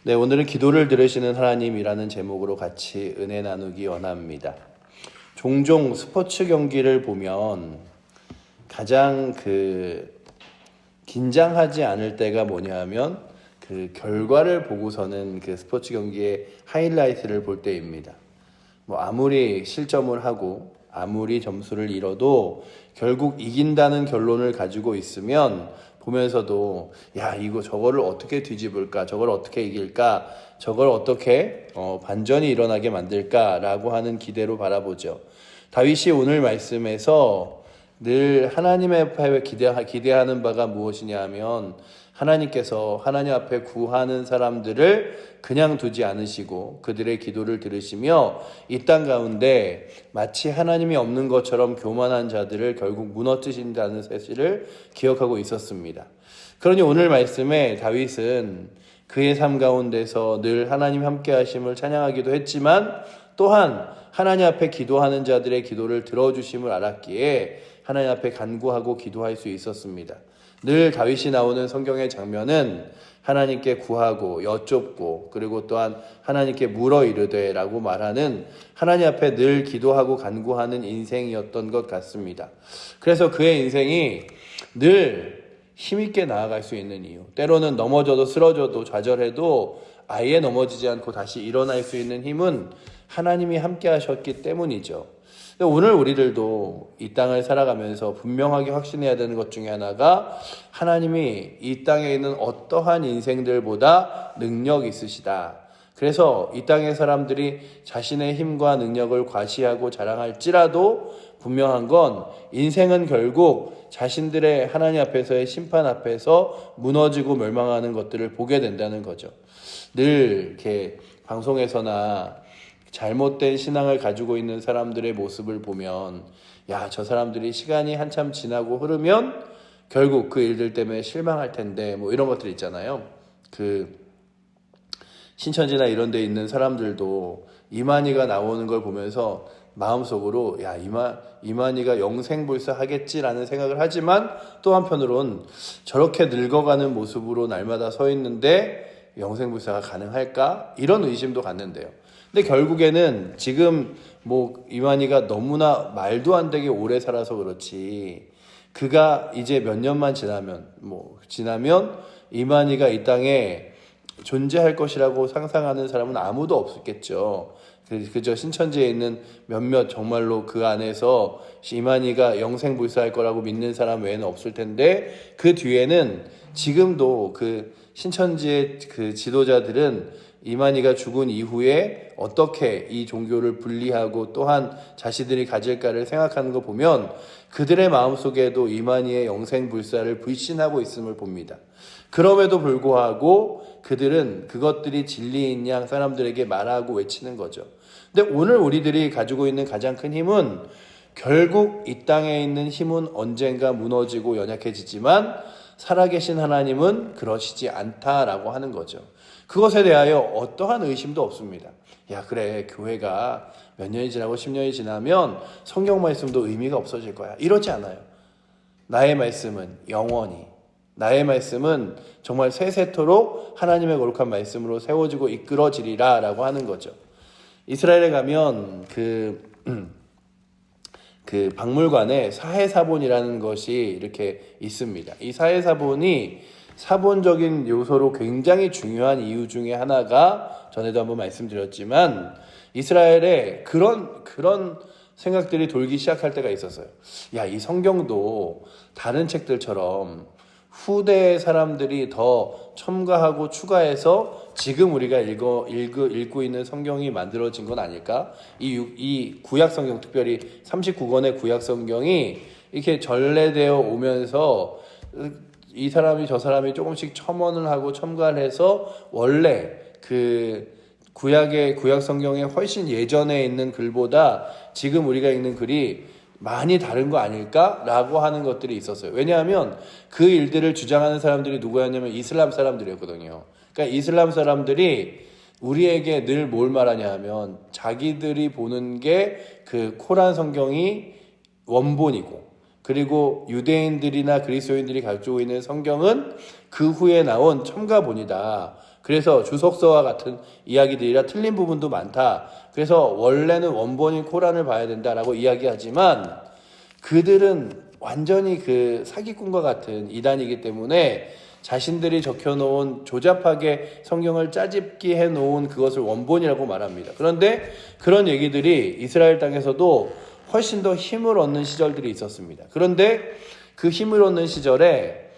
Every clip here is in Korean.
네, 오늘은 기도를 들으시는 하나님이라는 제목으로 같이 은혜 나누기 원합니다. 종종 스포츠 경기를 보면 가장 긴장하지 않을 때가 뭐냐 하면 결과를 보고서는 스포츠 경기의 하이라이트를 볼 때입니다. 아무리 실점을 하고 아무리 점수를 잃어도 결국 이긴다는 결론을 가지고 있으면 보면서도 저거를 어떻게 뒤집을까, 저걸 어떻게 이길까, 저걸 어떻게 반전이 일어나게 만들까라고 하는 기대로 바라보죠. 다윗이 오늘 말씀에서 늘 하나님 앞에 기대하는 바가 무엇이냐 하면 하나님께서 하나님 앞에 구하는 사람들을 그냥 두지 않으시고 그들의 기도를 들으시며 이 땅 가운데 마치 하나님이 없는 것처럼 교만한 자들을 결국 무너뜨신다는 사실을 기억하고 있었습니다. 그러니 오늘 말씀에 다윗은 그의 삶 가운데서 늘 하나님 함께 하심을 찬양하기도 했지만 또한 하나님 앞에 기도하는 자들의 기도를 들어주심을 알았기에 하나님 앞에 간구하고 기도할 수 있었습니다. 늘 다윗이 나오는 성경의 장면은 하나님께 구하고 여쭙고 그리고 또한 하나님께 물어 이르되 라고 말하는 하나님 앞에 늘 기도하고 간구하는 인생이었던 것 같습니다. 그래서 그의 인생이 늘 힘있게 나아갈 수 있는 이유, 때로는 넘어져도 쓰러져도 좌절해도 아예 넘어지지 않고 다시 일어날 수 있는 힘은 하나님이 함께 하셨기 때문이죠. 오늘 우리들도 이 땅을 살아가면서 분명하게 확신해야 되는 것 중에 하나가 하나님이 이 땅에 있는 어떠한 인생들보다 능력 있으시다. 그래서 이 땅의 사람들이 자신의 힘과 능력을 과시하고 자랑할지라도 분명한 건 인생은 결국 자신들의 하나님 앞에서의 심판 앞에서 무너지고 멸망하는 것들을 보게 된다는 거죠. 늘 이렇게 방송에서나 잘못된 신앙을 가지고 있는 사람들의 모습을 보면 저 사람들이 시간이 한참 지나고 흐르면 결국 그 일들 때문에 실망할 텐데 이런 것들 있잖아요. 신천지나 이런 데 있는 사람들도 이만희가 나오는 걸 보면서 마음속으로 이만희가 영생불사하겠지라는 생각을 하지만 또 한편으론 저렇게 늙어가는 모습으로 날마다 서 있는데 영생불사가 가능할까? 이런 의심도 갖는데요. 근데 결국에는 지금 이만희가 너무나 말도 안 되게 오래 살아서 그렇지 그가 이제 몇 년만 지나면 이만희가 이 땅에 존재할 것이라고 상상하는 사람은 아무도 없었겠죠. 그저 신천지에 있는 몇몇 정말로 그 안에서 이만희가 영생불사할 거라고 믿는 사람 외에는 없을 텐데 그 뒤에는 지금도 신천지의 지도자들은 이만희가 죽은 이후에 어떻게 이 종교를 분리하고 또한 자신들이 가질까를 생각하는 거 보면 그들의 마음속에도 이만희의 영생불사를 불신하고 있음을 봅니다. 그럼에도 불구하고 그들은 그것들이 진리인 양 사람들에게 말하고 외치는 거죠. 근데 오늘 우리들이 가지고 있는 가장 큰 힘은 결국 이 땅에 있는 힘은 언젠가 무너지고 연약해지지만 살아계신 하나님은 그러시지 않다라고 하는 거죠. 그것에 대하여 어떠한 의심도 없습니다. 그래, 교회가 몇 년이 지나고 10년이 지나면 성경 말씀도 의미가 없어질 거야. 이러지 않아요. 나의 말씀은 영원히, 나의 말씀은 정말 세세토록 하나님의 거룩한 말씀으로 세워지고 이끌어지리라 라고 하는 거죠. 이스라엘에 가면 박물관에 사해사본이라는 것이 이렇게 있습니다. 이 사해사본이 사본적인 요소로 굉장히 중요한 이유 중에 하나가 전에도 한번 말씀드렸지만 이스라엘에 그런 생각들이 돌기 시작할 때가 있었어요. 이 성경도 다른 책들처럼 후대 사람들이 더 첨가하고 추가해서 지금 우리가 읽고 있는 성경이 만들어진 건 아닐까? 이 구약 성경, 특별히 39권의 구약 성경이 이렇게 전래되어 오면서 이 사람이 저 사람이 조금씩 첨언을 하고 첨가를 해서 원래 구약 성경에 훨씬 예전에 있는 글보다 지금 우리가 읽는 글이 많이 다른 거 아닐까라고 하는 것들이 있었어요. 왜냐하면 그 일들을 주장하는 사람들이 누구였냐면 이슬람 사람들이었거든요. 그러니까 이슬람 사람들이 우리에게 늘 뭘 말하냐 하면 자기들이 보는 게 코란 성경이 원본이고 그리고 유대인들이나 그리스도인들이 가지고 있는 성경은 그 후에 나온 첨가본이다. 그래서 주석서와 같은 이야기들이라 틀린 부분도 많다. 그래서 원래는 원본인 코란을 봐야 된다라고 이야기하지만 그들은 완전히 그 사기꾼과 같은 이단이기 때문에 자신들이 적혀놓은 조잡하게 성경을 짜집기 해놓은 그것을 원본이라고 말합니다. 그런데 그런 얘기들이 이스라엘 땅에서도 훨씬 더 힘을 얻는 시절들이 있었습니다. 그런데 그 힘을 얻는 시절에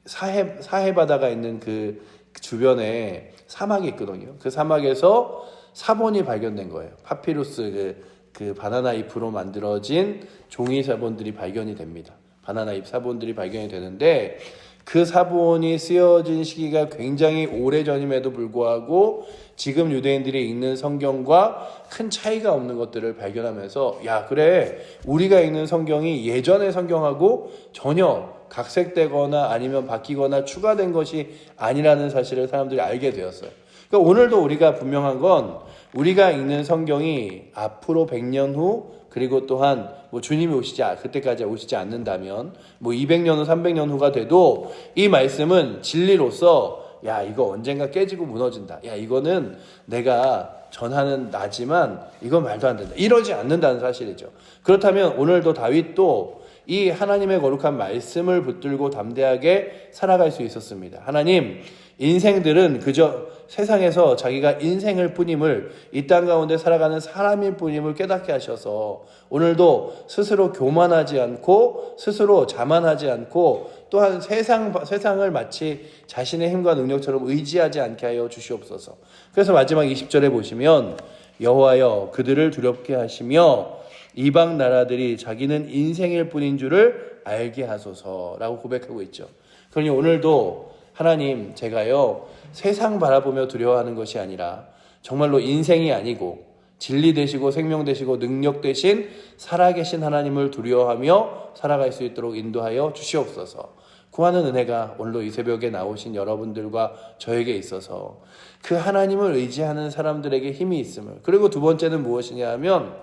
사해 바다가 있는 그 주변에 사막이 있거든요. 그 사막에서 사본이 발견된 거예요. 파피루스 그 바나나 잎으로 만들어진 종이 사본들이 발견이 됩니다. 바나나 잎 사본들이 발견이 되는데 그 사본이 쓰여진 시기가 굉장히 오래전임에도 불구하고 지금 유대인들이 읽는 성경과 큰 차이가 없는 것들을 발견하면서 야 그래 우리가 읽는 성경이 예전의 성경하고 전혀 각색되거나 아니면 바뀌거나 추가된 것이 아니라는 사실을 사람들이 알게 되었어요. 그러니까 오늘도 우리가 분명한 건 우리가 읽는 성경이 앞으로 100년 후 그리고 또한 뭐 주님이 그때까지 오시지 않는다면 뭐 200년 후 300년 후가 돼도 이 말씀은 진리로서 야 이거 언젠가 깨지고 무너진다. 야 이거는 내가 전하는 나지만 이건 말도 안 된다. 이러지 않는다는 사실이죠. 그렇다면 오늘도 다윗도 이 하나님의 거룩한 말씀을 붙들고 담대하게 살아갈 수 있었습니다. 하나님, 인생들은 그저 세상에서 자기가 인생을 뿐임을 이 땅 가운데 살아가는 사람일 뿐임을 깨닫게 하셔서 오늘도 스스로 교만하지 않고 스스로 자만하지 않고 또한 세상을 마치 자신의 힘과 능력처럼 의지하지 않게 하여 주시옵소서. 그래서 마지막 20절에 보시면 여호와여 그들을 두렵게 하시며 이방 나라들이 자기는 인생일 뿐인 줄을 알게 하소서라고 고백하고 있죠. 그러니 오늘도 하나님 제가요 세상 바라보며 두려워하는 것이 아니라 정말로 인생이 아니고 진리 되시고 생명 되시고 능력 되신 살아계신 하나님을 두려워하며 살아갈 수 있도록 인도하여 주시옵소서. 구하는 은혜가 오늘도 이 새벽에 나오신 여러분들과 저에게 있어서 그 하나님을 의지하는 사람들에게 힘이 있음을, 그리고 두 번째는 무엇이냐 하면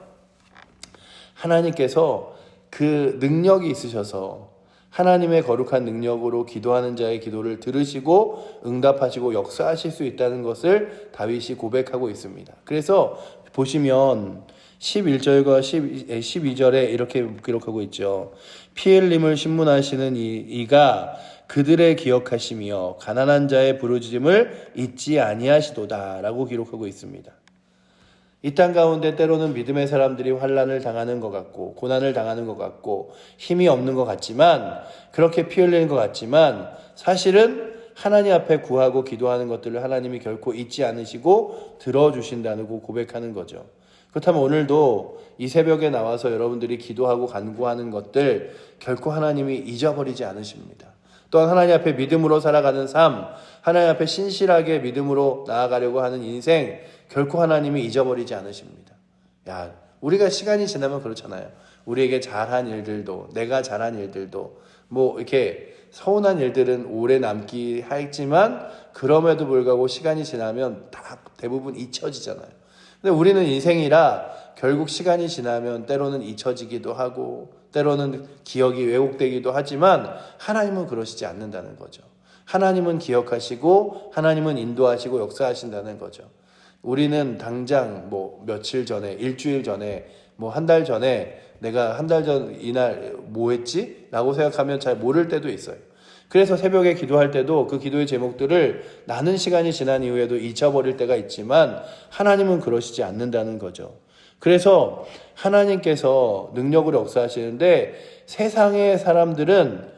하나님께서 그 능력이 있으셔서 하나님의 거룩한 능력으로 기도하는 자의 기도를 들으시고 응답하시고 역사하실 수 있다는 것을 다윗이 고백하고 있습니다. 그래서 보시면 11절과 12절에 이렇게 기록하고 있죠. 피 흘림을 신문하시는 이가 그들의 기억하시며 가난한 자의 부르짖음을 잊지 아니하시도다 라고 기록하고 있습니다. 이 땅 가운데 때로는 믿음의 사람들이 환난을 당하는 것 같고 고난을 당하는 것 같고 힘이 없는 것 같지만 그렇게 피 흘리는 것 같지만 사실은 하나님 앞에 구하고 기도하는 것들을 하나님이 결코 잊지 않으시고 들어주신다는 고백하는 거죠. 그렇다면 오늘도 이 새벽에 나와서 여러분들이 기도하고 간구하는 것들 결코 하나님이 잊어버리지 않으십니다. 또한 하나님 앞에 믿음으로 살아가는 삶, 하나님 앞에 신실하게 믿음으로 나아가려고 하는 인생 결코 하나님이 잊어버리지 않으십니다. 야, 우리가 시간이 지나면 그렇잖아요. 우리에게 잘한 일들도, 내가 잘한 일들도, 뭐 이렇게 서운한 일들은 오래 남기 하지만 그럼에도 불구하고 시간이 지나면 다 대부분 잊혀지잖아요. 근데 우리는 인생이라 결국 시간이 지나면 때로는 잊혀지기도 하고 때로는 기억이 왜곡되기도 하지만 하나님은 그러시지 않는다는 거죠. 하나님은 기억하시고 하나님은 인도하시고 역사하신다는 거죠. 우리는 당장 뭐 며칠 전에, 일주일 전에, 뭐 한 달 전에 내가 한 달 전 이날 뭐 했지? 라고 생각하면 잘 모를 때도 있어요. 그래서 새벽에 기도할 때도 그 기도의 제목들을 나는 시간이 지난 이후에도 잊어버릴 때가 있지만 하나님은 그러시지 않는다는 거죠. 그래서 하나님께서 능력으로 역사하시는데 세상의 사람들은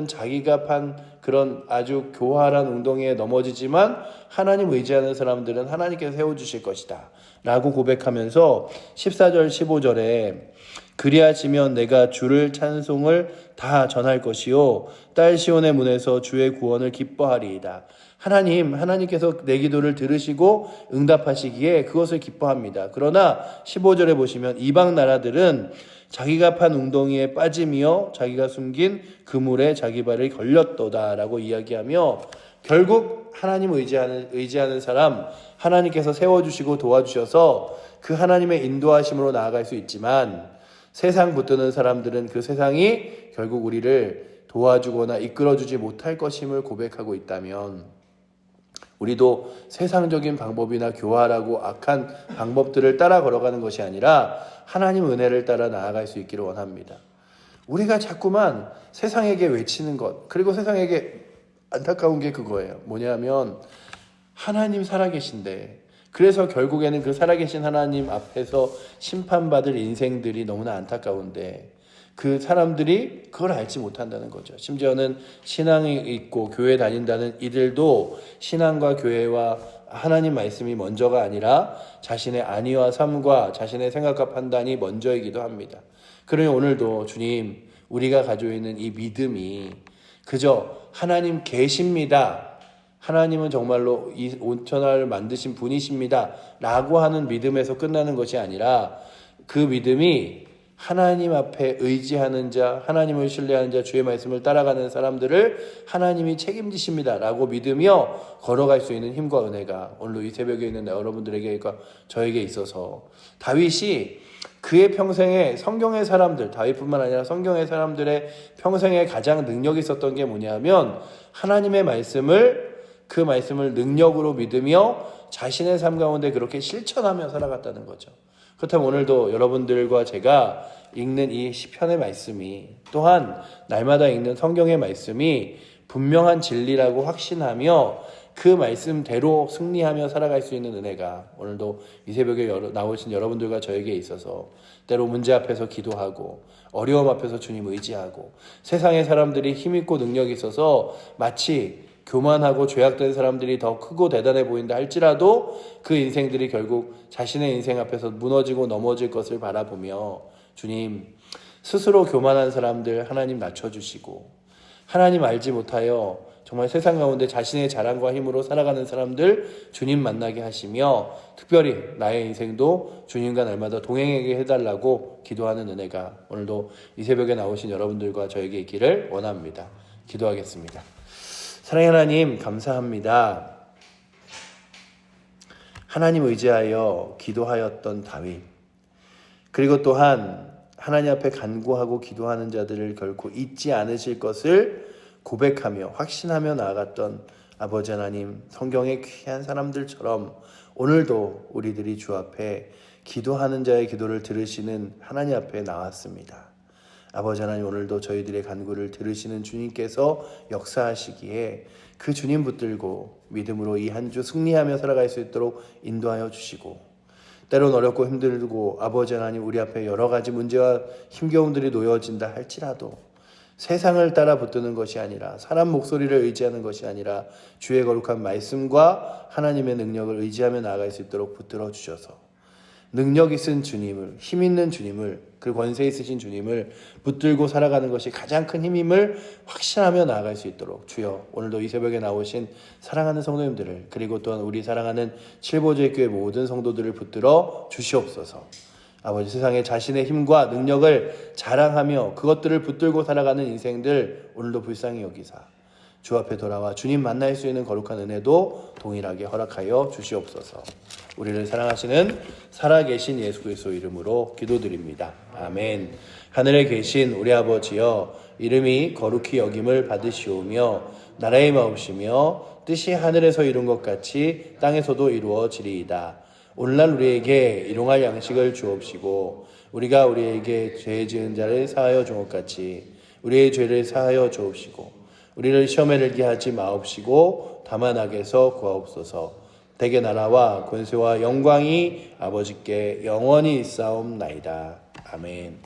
자기가 판 그런 아주 교활한 웅덩이에 넘어지지만 하나님 의지하는 사람들은 하나님께서 세워주실 것이다 라고 고백하면서 14절 15절에 그리하시면 내가 주를 찬송을 다 전할 것이요 딸 시온의 문에서 주의 구원을 기뻐하리이다. 하나님께서 내 기도를 들으시고 응답하시기에 그것을 기뻐합니다. 그러나 15절에 보시면 이방 나라들은 자기가 판 웅덩이에 빠지며 자기가 숨긴 그물에 자기 발을 걸렸도다 라고 이야기하며 결국 하나님 의지하는 사람 하나님께서 세워주시고 도와주셔서 그 하나님의 인도하심으로 나아갈 수 있지만 세상 붙드는 사람들은 그 세상이 결국 우리를 도와주거나 이끌어주지 못할 것임을 고백하고 있다면 우리도 세상적인 방법이나 교활하고 악한 방법들을 따라 걸어가는 것이 아니라 하나님 은혜를 따라 나아갈 수 있기를 원합니다. 우리가 자꾸만 세상에게 외치는 것, 그리고 세상에게 안타까운 게 그거예요. 뭐냐면 하나님 살아계신데, 그래서 결국에는 그 살아계신 하나님 앞에서 심판받을 인생들이 너무나 안타까운데 그 사람들이 그걸 알지 못한다는 거죠. 심지어는 신앙이 있고 교회 다닌다는 이들도 신앙과 교회와 하나님 말씀이 먼저가 아니라 자신의 안위와 삶과 자신의 생각과 판단이 먼저이기도 합니다. 그러니 오늘도 주님, 우리가 가지고 있는 이 믿음이 그저 하나님 계십니다, 하나님은 정말로 이 온천하를 만드신 분이십니다 라고 하는 믿음에서 끝나는 것이 아니라 그 믿음이 하나님 앞에 의지하는 자, 하나님을 신뢰하는 자, 주의 말씀을 따라가는 사람들을 하나님이 책임지십니다 라고 믿으며 걸어갈 수 있는 힘과 은혜가 오늘도 이 새벽에 있는 여러분들에게, 저에게 있어서 다윗이 그의 평생에 성경의 사람들, 다윗뿐만 아니라 성경의 사람들의 평생에 가장 능력이 있었던 게 뭐냐면 하나님의 말씀을, 그 말씀을 능력으로 믿으며 자신의 삶 가운데 그렇게 실천하며 살아갔다는 거죠. 그렇다면 오늘도 여러분들과 제가 읽는 이 시편의 말씀이, 또한 날마다 읽는 성경의 말씀이 분명한 진리라고 확신하며 그 말씀대로 승리하며 살아갈 수 있는 은혜가 오늘도 이 새벽에 나오신 여러분들과 저에게 있어서 때로 문제 앞에서 기도하고 어려움 앞에서 주님 의지하고 세상의 사람들이 힘있고 능력이 있어서 마치 교만하고 죄악된 사람들이 더 크고 대단해 보인다 할지라도 그 인생들이 결국 자신의 인생 앞에서 무너지고 넘어질 것을 바라보며 주님, 스스로 교만한 사람들 하나님 낮춰주시고 하나님 알지 못하여 정말 세상 가운데 자신의 자랑과 힘으로 살아가는 사람들 주님 만나게 하시며 특별히 나의 인생도 주님과 날마다 동행하게 해달라고 기도하는 은혜가 오늘도 이 새벽에 나오신 여러분들과 저에게 있기를 원합니다. 기도하겠습니다. 사랑의 하나님, 감사합니다. 하나님 의지하여 기도하였던 다윗, 그리고 또한 하나님 앞에 간구하고 기도하는 자들을 결코 잊지 않으실 것을 고백하며 확신하며 나아갔던 아버지 하나님, 성경의 귀한 사람들처럼 오늘도 우리들이 주 앞에 기도하는 자의 기도를 들으시는 하나님 앞에 나왔습니다. 아버지 하나님, 오늘도 저희들의 간구를 들으시는 주님께서 역사하시기에 그 주님 붙들고 믿음으로 이 한 주 승리하며 살아갈 수 있도록 인도하여 주시고, 때론 어렵고 힘들고 아버지 하나님, 우리 앞에 여러 가지 문제와 힘겨움들이 놓여진다 할지라도 세상을 따라 붙드는 것이 아니라, 사람 목소리를 의지하는 것이 아니라 주의 거룩한 말씀과 하나님의 능력을 의지하며 나아갈 수 있도록 붙들어 주셔서 능력 있은 주님을, 힘 있는 주님을, 그 권세 있으신 주님을 붙들고 살아가는 것이 가장 큰 힘임을 확신하며 나아갈 수 있도록 주여, 오늘도 이 새벽에 나오신 사랑하는 성도님들을, 그리고 또한 우리 사랑하는 칠보제교회 모든 성도들을 붙들어 주시옵소서. 아버지, 세상에 자신의 힘과 능력을 자랑하며 그것들을 붙들고 살아가는 인생들 오늘도 불쌍히 여기사 주 앞에 돌아와 주님 만날 수 있는 거룩한 은혜도 동일하게 허락하여 주시옵소서. 우리를 사랑하시는 살아계신 예수 그리스도 이름으로 기도드립니다. 아멘. 하늘에 계신 우리 아버지여, 이름이 거룩히 여김을 받으시오며 나라의 마옵시며 뜻이 하늘에서 이룬 것 같이 땅에서도 이루어지리이다. 오늘날 우리에게 일용할 양식을 주옵시고 우리가 우리에게 죄 지은 자를 사하여 준 것 같이 우리의 죄를 사하여 주옵시고 우리를 시험에 들게 하지 마옵시고 다만 악에서 구하옵소서. 대개 나라와 권세와 영광이 아버지께 영원히 있사옵나이다. 아멘.